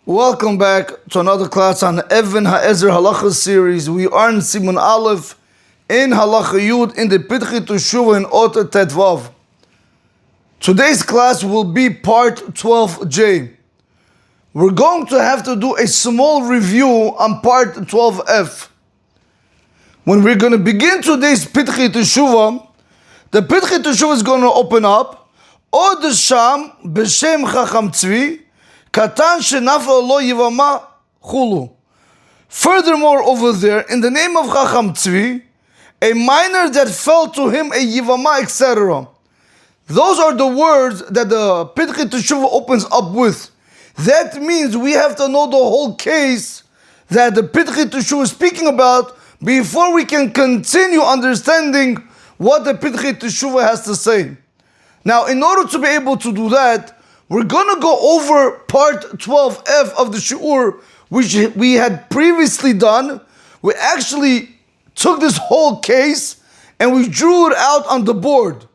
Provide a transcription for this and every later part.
Welcome back to another class on the Evean Hazaer Halacha series. We are in Siman Aleph, in Halacha Yud, in the Pitchi Teshuvah in Ota Tetvav. Today's class will be part 12J. We're going to have to do a small review on part 12F. When we're going to begin today's Pitchi Teshuvah, the Pitchi Teshuvah is going to open up Od Sham B'Shem Chacham Tzvi Katan Shenafla Lo Yivama Chulu. Furthermore, over there, in the name of Chacham Tzvi, a minor that fell to him a Yivama, etc. Those are the words that the Pitchi Teshuvah opens up with. That means we have to know the whole case that the Pitchi Teshuvah is speaking about before we can continue understanding what the Pitchi Teshuvah has to say. Now, in order to be able to do that, we're going to go over part 12F of the Shi'ur, which we had previously done. We actually took this whole case and we drew it out on the board.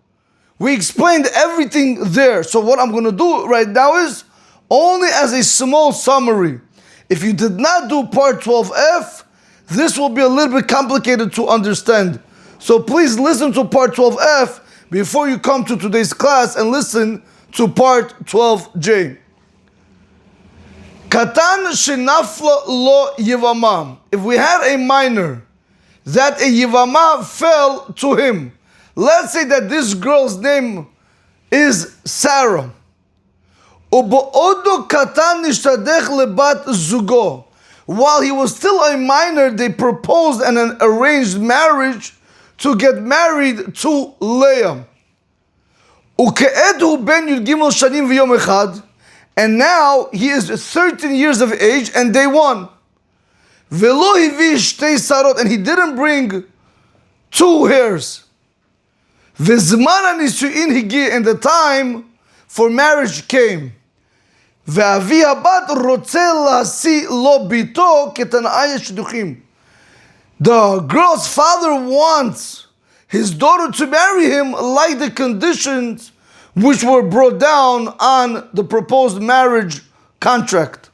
We explained everything there. So what I'm going to do right now is only as a small summary. If you did not do part 12F, this will be a little bit complicated to understand. So please listen to part 12F before you come to today's class and listen to part 12J. Katan shenafla lo yivama. If we had a minor that a yivama fell to him, let's say that this girl's name is Sarah. Ubo'odo katan nishtadech lebat zugo. While he was still a minor, they proposed an arranged marriage to get married to Leah. And now he is 13 years of age and day one. And he didn't bring two hairs. And the time for marriage came. The girl's father wants his daughter to marry him like the conditions which were brought down on the proposed marriage contract.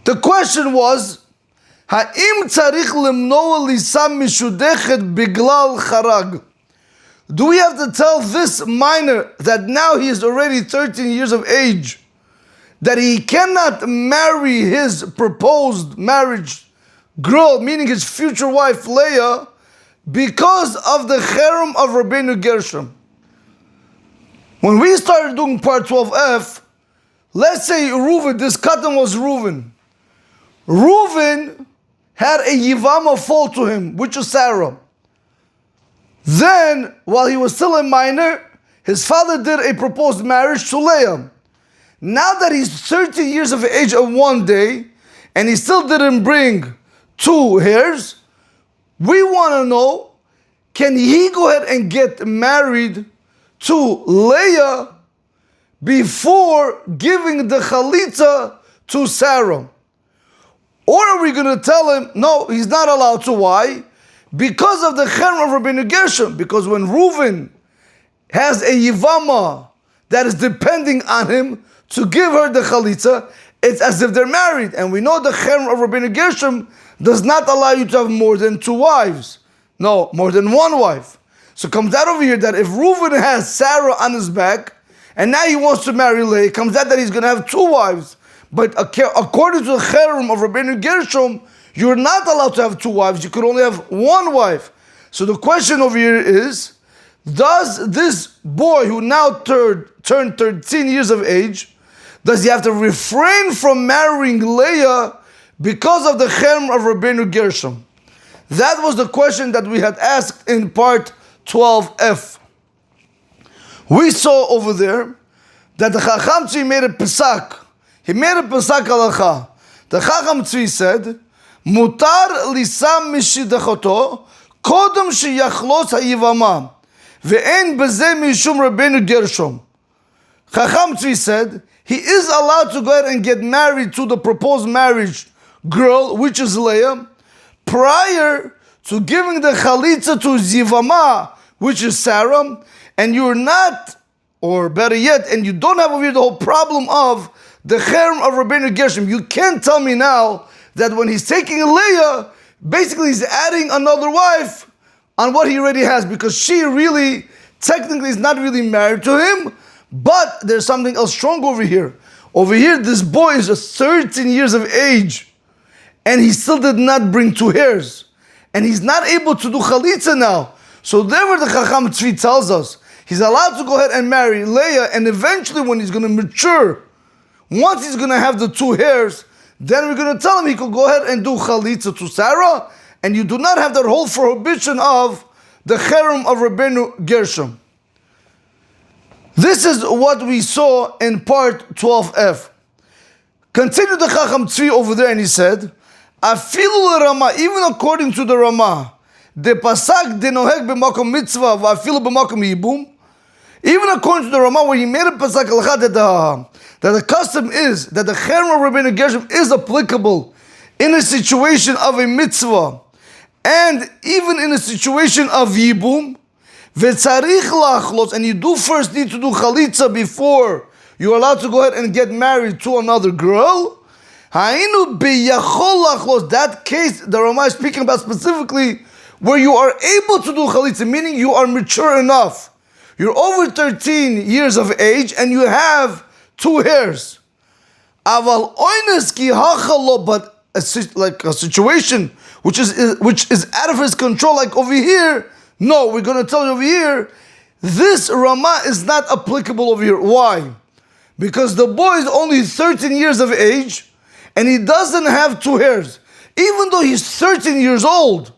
The question was, Ha'im tzarich lemnoa lisa mishudechet biglal charag? Do we have to tell this minor that now he is already 13 years of age, that he cannot marry his proposed marriage girl, meaning his future wife Leah, because of the cherem of Rabbeinu Gershom? When we started doing part 12F, let's say Reuven, this katan was Reuven. Reuven had a yivama fall to him, which is Sarah. Then, while he was still a minor, his father did a proposed marriage to Leah. Now that he's 30 years of age of one day, and he still didn't bring two hairs, we want to know, can he go ahead and get married to Leah before giving the chalitza to Sarah? Or are we going to tell him, no, he's not allowed to? Why? Because of the cherem of Rabbeinu Gershom. Because when Reuven has a yivama that is depending on him to give her the chalitza, it's as if they're married. And we know the cherem of Rabbeinu Gershom does not allow you to have more than two wives. No, more than one wife. So it comes out over here that if Reuven has Sarah on his back, and now he wants to marry Leah, it comes out that he's going to have two wives. But according to the cherem of Rabbeinu Gershom, you're not allowed to have two wives. You could only have one wife. So the question over here is, does this boy who now turned 13 years of age, does he have to refrain from marrying Leah because of the cherem of Rabbeinu Gershom? That was the question that we had asked in part 12F. We saw over there that the Chacham Tzvi made a pesak. He made a pesak halacha. The Chacham Tzvi said, Mutar lisam mishidachoto kodem sheyachlos hayivama ve'en beze mishum Rabbeinu Gershom. Chacham Tzvi said, he is allowed to go ahead and get married to the proposed marriage girl, which is Leah, prior to giving the chalitza to Zivama, which is Sarah, and you're not, or better yet, and you don't have over here the whole problem of the cherem of Rabbeinu Gershom. You can't tell me now that when he's taking Leah, basically he's adding another wife on what he already has, because she really, technically is not really married to him, but there's something else strong over here. Over here, this boy is 13 years of age, and he still did not bring 2 hairs. And he's not able to do chalitza now. So therefore the Chacham Tzvi tells us, he's allowed to go ahead and marry Leah, and eventually when he's going to mature, once he's going to have the 2 hairs, then we're going to tell him he could go ahead and do chalitza to Sarah, and you do not have that whole prohibition of the cherem of Rabbeinu Gershom. This is what we saw in part 12f. Continue the Chacham Tzvi over there, and he said, Afilu Rama, even according to the Rama, de pasak de noheg b'makom mitzvah v'afilu b'makom yibum. Even according to the Rama, where he made a pasak halacha that the custom is that the cherem of Rabbeinu Gershom is applicable in a situation of a mitzvah and even in a situation of yibum. V'tzarich lachlos, and you do first need to do chalitza before you're allowed to go ahead and get married to another girl. Ha'inu b'yachol lachlos, that case the Rama is speaking about specifically where you are able to do chalitza, meaning you are mature enough. You're over 13 years of age and you have 2 hairs. Aval oines ki hachalo, but like a situation which is out of his control, like over here. No, we're going to tell you over here, this Rama is not applicable over here. Why? Because the boy is only 13 years of age and he doesn't have 2 hairs, even though he's 13 years old.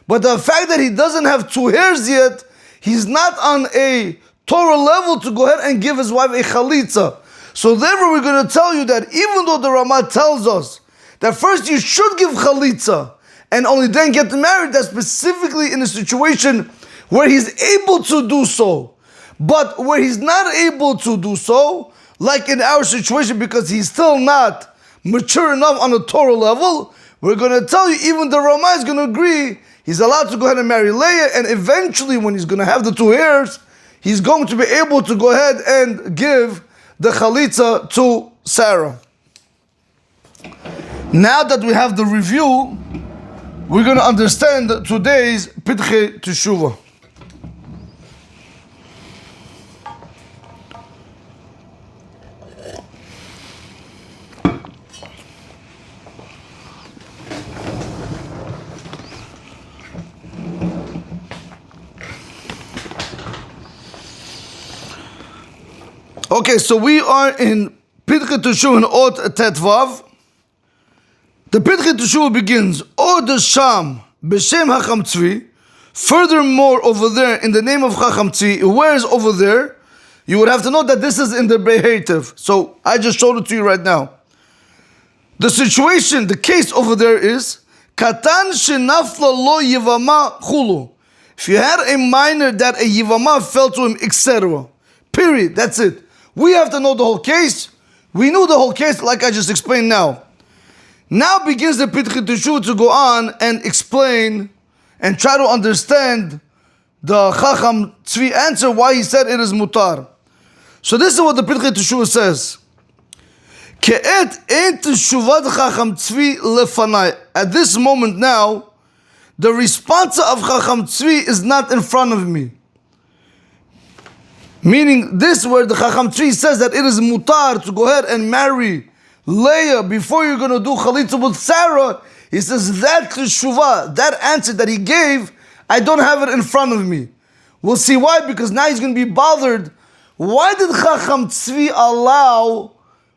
But the fact that he doesn't have 2 hairs yet, he's not on a Torah level to go ahead and give his wife a chalitza. So therefore we're going to tell you that even though the Rama tells us that first you should give chalitza and only then get married, that's specifically in a situation where he's able to do so. But where he's not able to do so, like in our situation, because he's still not mature enough on a Torah level, we're going to tell you, even the Rama is going to agree, he's allowed to go ahead and marry Leah, and eventually when he's going to have the 2 hairs, he's going to be able to go ahead and give the chalitza to Sarah. Now that we have the review, we're going to understand today's Pidchei Teshuvah. Okay, so we are in Pidchei Teshuvah in Ot Tetvav. The Pidchei Teshuvah begins, Od Sham B'Shem Chacham Tzvi. Furthermore, over there, in the name of Chacham Tzvi, where is over there? You would have to know that this is in the Behetiv. So I just showed it to you right now. The situation, the case over there is, Katan Shenafla Lo Yivama Chulu. If you had a minor that a Yivama fell to him, etc. Period. That's it. We have to know the whole case. We knew the whole case like I just explained now. Now begins the Pidchei Teshuvah to go on and explain and try to understand the Chacham Tzvi answer why he said it is mutar. So this is what the Pidchei Teshuvah says. Ke'et ein teshuvat Chacham Tzvi lefanai. At this moment now, the response of Chacham Tzvi is not in front of me. Meaning this where the Chacham Tzvi says that it is mutar to go ahead and marry Leah before you're going to do chalitza with Sarah. He says that teshuvah, that answer that he gave, I don't have it in front of me. We'll see why, because now he's going to be bothered. Why did Chacham Tzvi allow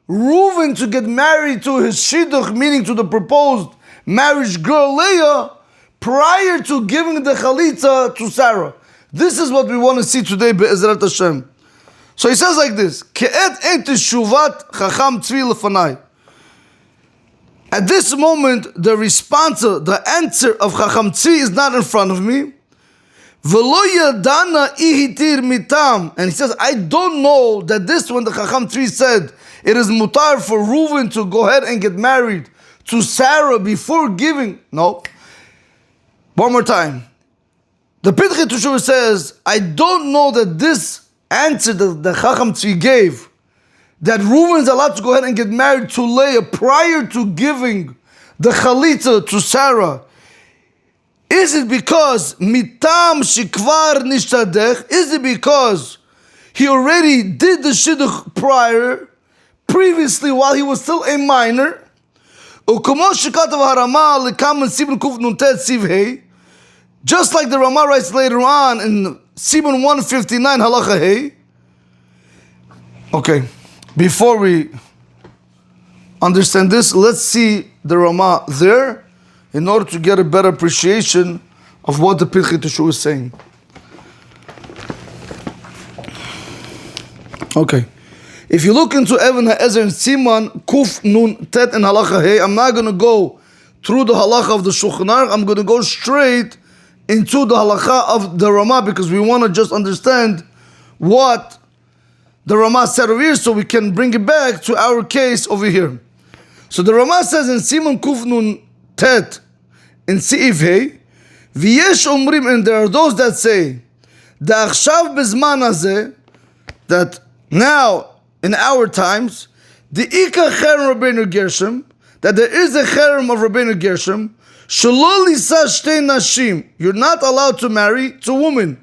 Reuven to get married to his shidduch, meaning to the proposed marriage girl Leah, prior to giving the chalitza to Sarah? This is what we want to see today, Be'ezrat Hashem. So he says like this, Ke'et ein teshuvat Chacham Tzvi lefanai. At this moment, the response, the answer of Chacham Tzvi is not in front of me. V'lo yadana ihitir mitam. And he says, I don't know that this one, the Chacham Tzvi said, it is mutar for Reuven to go ahead and get married to Sarah before giving. No. One more time. The Pidchei Teshuvah says, I don't know that this answer that the Chacham Tzvi gave that Reuven is allowed to go ahead and get married to Leah prior to giving the chalitza to Sarah? Is it because mitam shikvar nishtadech? Is it because he already did the shidduch previously while he was still a minor? Just like the Ramah writes later on in Siman 159 Halacha Hey. Okay, before we understand this, let's see the Ramah there in order to get a better appreciation of what the Pirchei Teshuva is saying. Okay. If you look into Evean Hazaer Siman, Kuf Nun Tet and Halacha Hey, I'm not going to go through the Halacha of the Shulchan Aruch. I'm going to go straight into the Halacha of the Ramah because we want to just understand what the Ramah said over here so we can bring it back to our case over here. So the Ramah says in Siman Kuf Nun Tet in Seif Hey, V'yesh Omrim, and there are those that say, Da'achshav bezman hazeh, that now in our times, the Ika Cherem Rabbeinu Gershom, that there is a Cherem of Rabbeinu Gershom, Shelo lisa shtei nashim, you're not allowed to marry two women.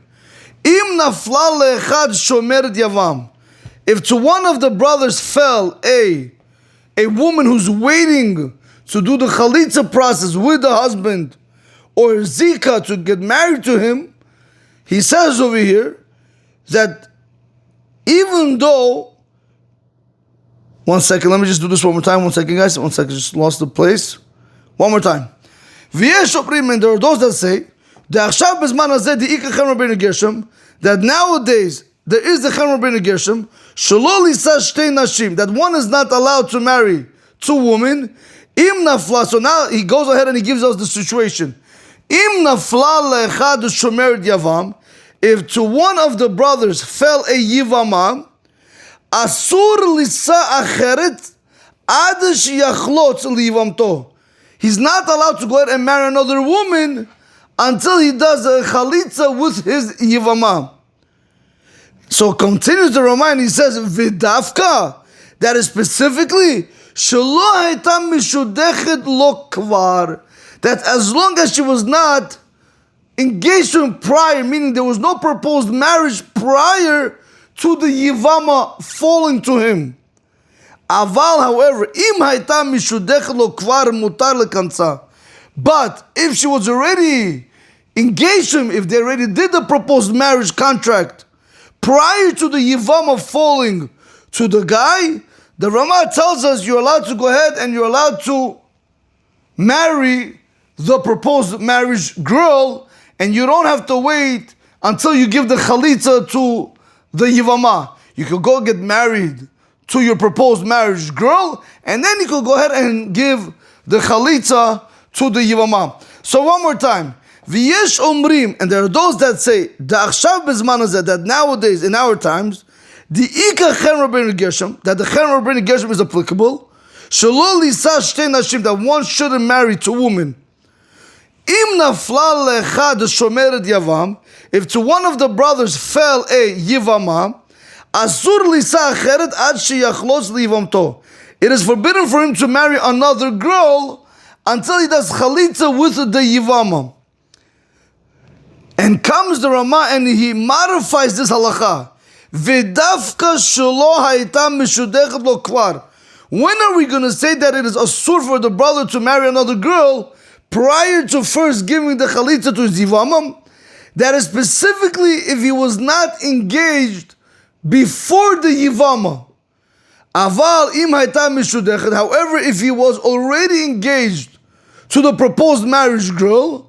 Im nafla le'echad shomeret yavam, if to one of the brothers fell a woman who's waiting to do the chalitza process with the husband, or Zika to get married to him, he says over here that even though, one second, let me just do this one more time. 1 second, guys. 1 second, just lost the place. One more time. V'yesh oprim, and there are those that say that nowadays there is the Cherem Rabbeinu Gershom, Shelo lisa shtei nashim, that one is not allowed to marry two women. Im nafla, so now he goes ahead and he gives us the situation. Im nafla le'echad shomeret yavam, if to one of the brothers fell a yivama, asur lisa acheret ad sheyachlotz liyivamto, he's not allowed to go ahead and marry another woman until he does a chalitza with his yivama. So continues the Ramah and he says, Vidavka, that is specifically, Shelo hayta mishudechet lo kvar, that as long as she was not engaged to him prior, meaning there was no proposed marriage prior to the Yivama falling to him. Aval, however, im hayta mishudechet lo kvar mutar lekansa, but if she was already engaged to him, if they already did the proposed marriage contract prior to the Yivama falling to the guy, the Ramah tells us you're allowed to go ahead and you're allowed to marry the proposed marriage girl, and you don't have to wait until you give the chalitza to the Yivama. You could go get married to your proposed marriage girl, and then you could go ahead and give the chalitza to the Yivama. So one more time. V'yesh omrim, and there are those that say da'achshav bezman hazeh, that nowadays in our times the ika cherem Rabbeinu Gershom, that the cherem Rabbeinu Gershom is applicable. Shelo lisa shtei nashim, that one shouldn't marry two women. Im nafla le'echad shomeret yavam, if to one of the brothers fell a yivama, asur lisa acheret ad sheyachlos liyivamto, it is forbidden for him to marry another girl until he does chalitza with the yivama. And comes the Ramah and he modifies this halacha. V'dafka shelo hayta mishudechet lo kvar. When are we going to say that it is asur for the brother to marry another girl prior to first giving the chalitza to his yivama? That is specifically if he was not engaged before the yivama. Aval im hayta mishudechet. However, if he was already engaged to the proposed marriage girl,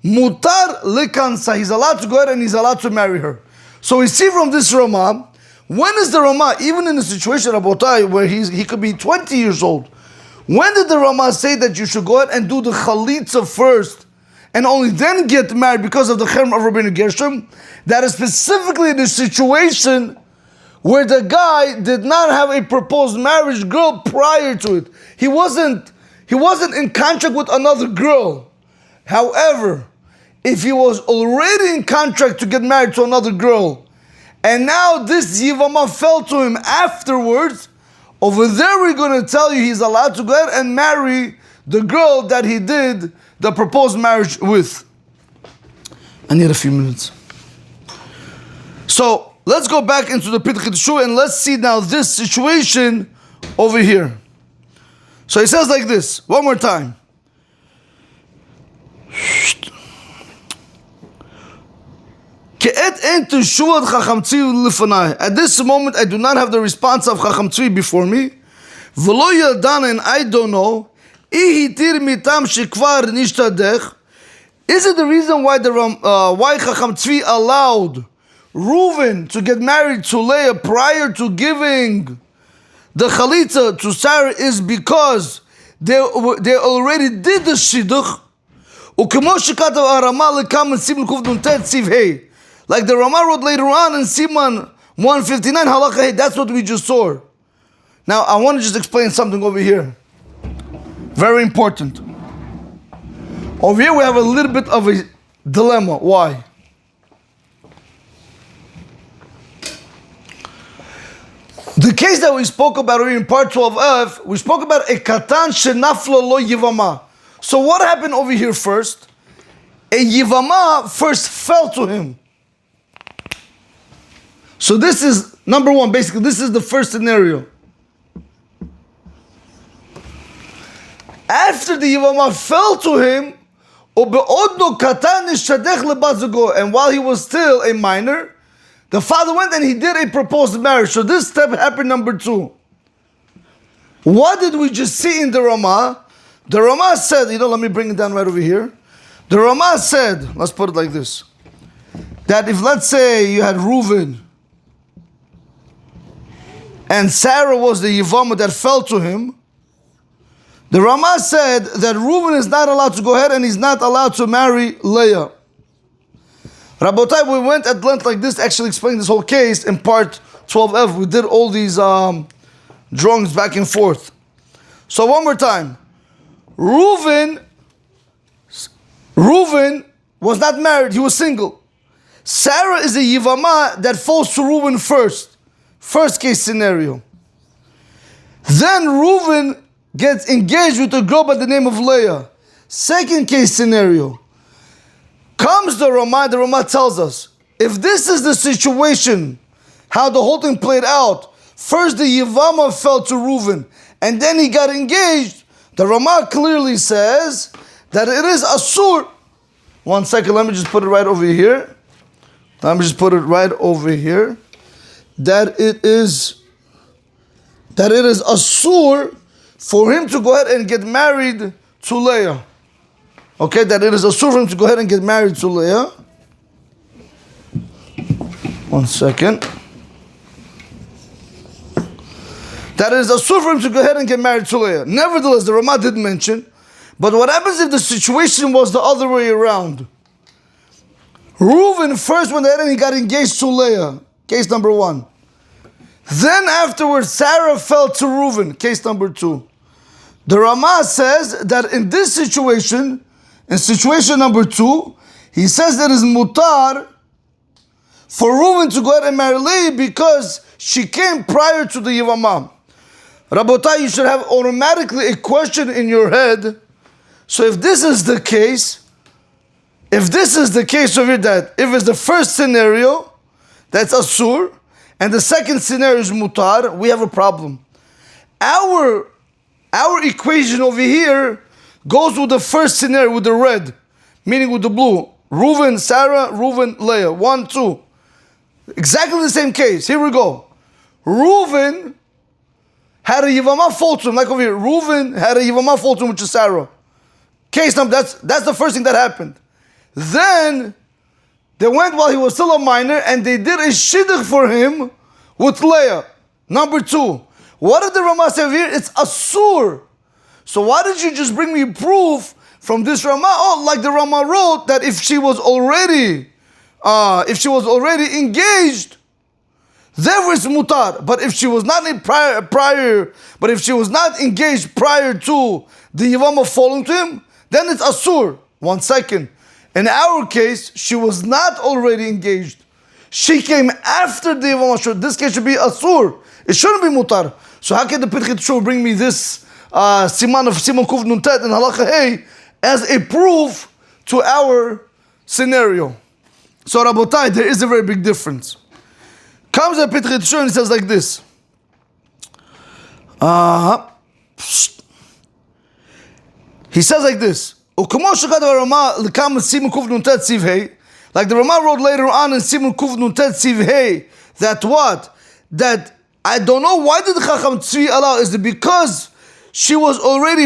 mutar lekansa, he's allowed to go ahead and he's allowed to marry her. So we see from this Ramah, when is the Ramah, even in the situation of Rabotai, where he could be 20 years old, when did the Ramah say that you should go ahead and do the chalitza first and only then get married because of the cherem of Rabbeinu Gershom? That is specifically in the situation where the guy did not have a proposed marriage girl prior to it. He wasn't in contract with another girl. However, if he was already in contract to get married to another girl, and now this Yivama fell to him afterwards, over there we're going to tell you he's allowed to go ahead and marry the girl that he did the proposed marriage with. I need a few minutes. So let's go back into the Pitch Teshuva and let's see now this situation over here. So he says like this, one more time. At this moment, I do not have the response of Chacham Tzvi before me. And I don't know. Is it the reason why why Chacham Tzvi allowed Reuven to get married to Leah prior to giving the Chalitza to Sarah is because they already did the Shidduch? Like the Ramah wrote later on in Siman 159, Halacha, hey, that's what we just saw. Now, I want to just explain something over here. Very important. Over here we have a little bit of a dilemma. Why? The case that we spoke about in part 12F, we spoke about a katan shenafla lo yivama. So what happened over here first? A yivama first fell to him. So this is number one, basically, this is the first scenario. After the Yivama fell to him, and while he was still a minor, the father went and he did a proposed marriage. So this step happened number two. What did we just see in the Ramah? The Ramah said, let me bring it down right over here. The Ramah said, let's put it like this, that if let's say you had Reuven, and Sarah was the Yivama that fell to him, the Ramah said that Reuven is not allowed to go ahead and he's not allowed to marry Leah. Rabotai, we went at length like this, actually explaining this whole case in part 12F. We did all these drawings back and forth. So one more time. Reuven was not married, he was single. Sarah is a Yivama that falls to Reuven first. First case scenario. Then Reuven gets engaged with a girl by the name of Leah. Second case scenario. Comes the Ramah tells us, if this is the situation, how the whole thing played out, first the Yivama fell to Reuven, and then he got engaged, the Ramah clearly says that it is asur. One second, let me just put it right over here. That it is asur for him to go ahead and get married to Leah. Okay, that it is asur for him to go ahead and get married to Leah. One second. That it is asur for him to go ahead and get married to Leah. Nevertheless, the Ramah did mention, but what happens if the situation was the other way around? Reuven first went ahead and he got engaged to Leah. Case number one. Then afterwards, Sarah fell to Reuven. Case number two. The Ramah says that in this situation, in situation number two, he says that it's mutar for Reuven to go ahead and marry Leah because she came prior to the Yivama. Rabotai, you should have automatically a question in your head. So if this is the case over here, that if it's the first scenario, that's asur, and the second scenario is mutar, we have a problem. Our equation over here goes with the first scenario, with the red, meaning with the blue. Reuven, Sarah, Reuven, Leah. 1, 2. Exactly the same case. Here we go. Reuven had a Yivama fall to him, like over here. Reuven had a Yivama fall to him, which is Sarah. Case number, that's the first thing that happened. Then they went while he was still a minor and they did a shidduch for him with Leah. Number 2. What did the Ramah say over here? It's asur. So why did you just bring me proof from this Ramah? Oh, like the Ramah wrote that if she was already engaged, there was mutar. But if she was not engaged prior to the Yivama falling to him, then it's asur. 1 second. In our case, she was not already engaged. She came after the Yevama. So this case should be Asur. It shouldn't be Mutar. So how can the Pitchit Shul bring me this Siman of Siman Kuf Nuntet and Halacha Hey as a proof to our scenario? So Rabotai, there is a very big difference. Comes the Pitchit Shul and he says like this. He says like this. Like the Rama wrote later on in Siman Kuf Nuntet Siv Hey that what? That I don't know why did the Chacham Tzvi allow, is it because she was already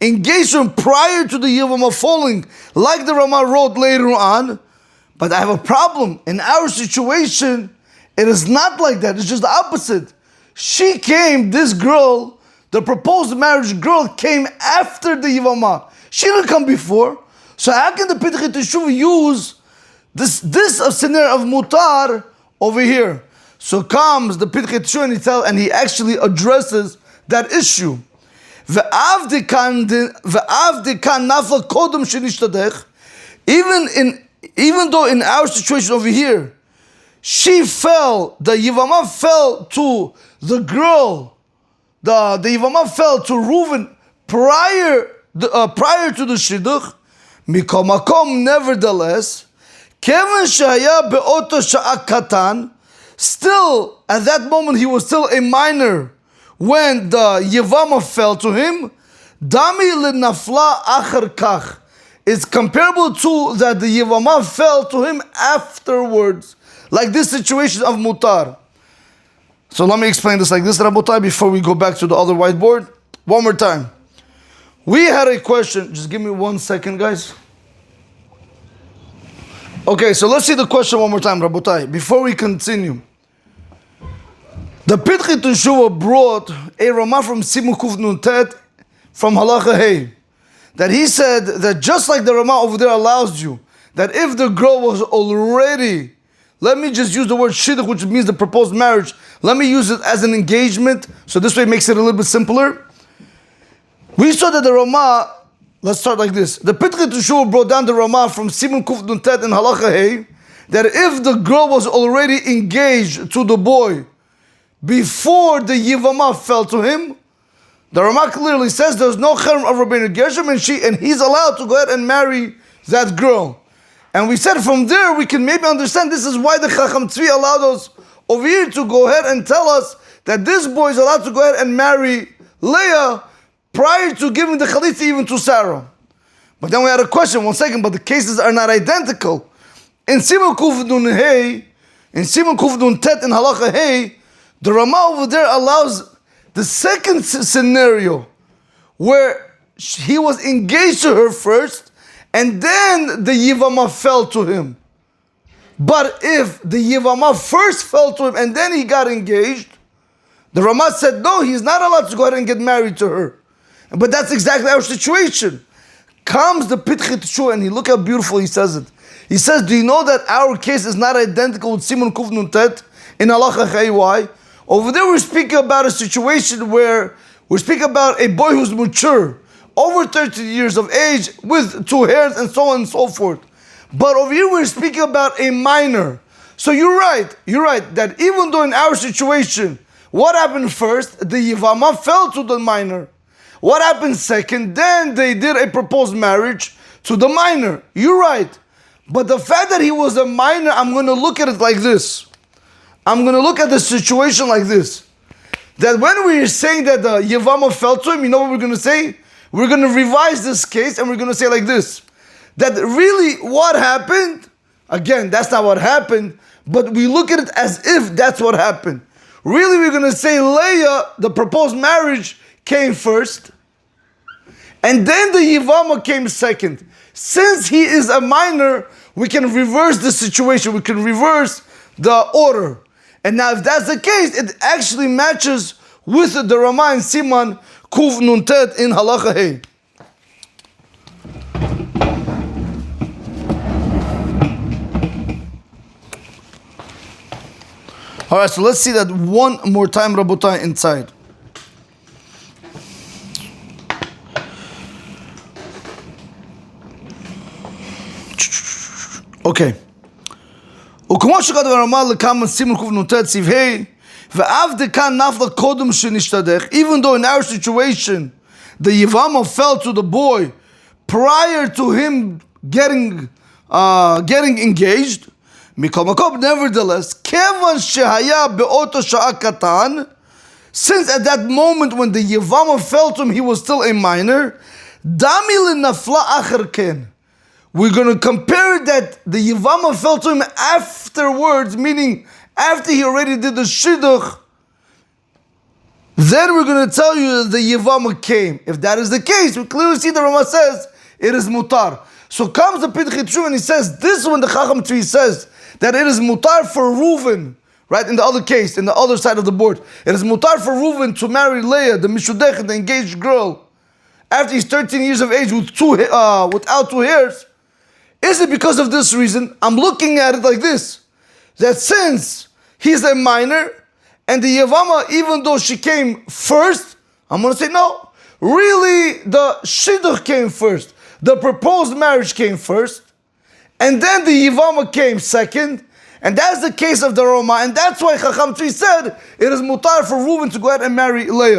engaged to him prior to the Yevama falling, like the Rama wrote later on. But I have a problem. In our situation, it is not like that. It's just the opposite. She came, this girl, the proposed marriage girl came after the Yevama. She didn't come before. So how can the Pitchit Teshuva use this scenario of Mutar over here? So comes the Pitchit Teshuva and he actually addresses that issue. Even though in our situation over here, the Yevama fell to the girl, the Yevama fell to Reuven prior to the Shidduch, Mikomakom, nevertheless, Kevin Shaya Be'oto Sha'ak Katan, still at that moment he was still a minor when the Yevama fell to him. Dami L'nafla Achar Kach is comparable to that the Yevama fell to him afterwards, like this situation of Mutar. So let me explain this like this, Rabotai, before we go back to the other whiteboard. One more time. We had a question. Just give me 1 second, guys. Okay, so let's see the question one more time, Rabotai, before we continue. The Pitchit Teshuva brought a Rama from Siman Kuf Nuntet from Halacha Hey, that he said that just like the Rama over there allows you, that if the girl was already, let me just use the word shidduch, which means the proposed marriage, let me use it as an engagement, so this way it makes it a little bit simpler. We saw that the Rama, let's start like this. The Pitchit Teshuva brought down the Rama from Siman Kuf Nuntet and Halacha Hey, that if the girl was already engaged to the boy before the Yevama fell to him, the Rama clearly says there's no cherem of Rabbeinu Gershom, and he's allowed to go ahead and marry that girl. And we said from there we can maybe understand this is why the Chacham Tzvi allowed us over here to go ahead and tell us that this boy is allowed to go ahead and marry Leah prior to giving the Chalitza even to Sarah. But then we had a question, 1 second, but the cases are not identical. In Siman Kuf Nun Hey, in Siman Kuf Nun Tet in Halacha Hey, the Rama over there allows the second scenario where he was engaged to her first and then the Yevama fell to him. But if the Yevama first fell to him and then he got engaged, the Rama said no, he's not allowed to go ahead and get married to her. But that's exactly our situation. Comes the Pitchit Teshuva and look how beautiful he says it. He says, do you know that our case is not identical with Siman Kuf Nuntet in Halacha Hey? Why? Over there we're speaking about a situation where we're speaking about a boy who's mature, over 30 years of age, with 2 hairs and so on and so forth. But over here we're speaking about a minor. So you're right, that even though in our situation, what happened first? The Yevama fell to the minor. What happened second? Then they did a proposed marriage to the minor. You're right. But the fact that he was a minor, I'm going to look at it like this. I'm going to look at the situation like this. That when we're saying that the Yevama fell to him, you know what we're going to say? We're going to revise this case and we're going to say like this. That really what happened, again, that's not what happened, but we look at it as if that's what happened. Really we're going to say Leah, the proposed marriage, came first, and then the Yevama came second. Since he is a minor, we can reverse the situation, we can reverse the order. And now if that's the case, it actually matches with the Rama in Siman Kuf Nuntet in Halacha Hey. Alright, so let's see that one more time, Rabotai, inside. Okay. וכמו שכתב הרמ"א לכמה סימן קנ"ט סיב ה' ואף דכאן נפלה קודם שנשתדך, even though in our situation the Yevama fell to the boy prior to him getting engaged, מכל מקום, nevertheless, כיוון שהיה באותו שעה קטן, since at that moment when the Yevama fell to him he was still a minor, דמי לנפלה אחר כן. We're going to compare that the Yevama fell to him afterwards, meaning after he already did the shidduch. Then we're going to tell you that the Yevama came. If that is the case, we clearly see the Rama says it is mutar. So comes the Pidchei Teshuva and he says, this is when the Chacham Tzvi says that it is mutar for Reuven, right? In the other case, in the other side of the board, it is mutar for Reuven to marry Leah, the Mishudech, the engaged girl, after he's 13 years of age without 2 hairs. Is it because of this reason? I'm looking at it like this, that since he's a minor, and the Yevama, even though she came first, I'm going to say no. Really, the Shidduch came first. The proposed marriage came first. And then the Yevama came second. And that's the case of the Roma. And that's why Chacham Tzvi said it is mutar for Reuven to go ahead and marry Leah.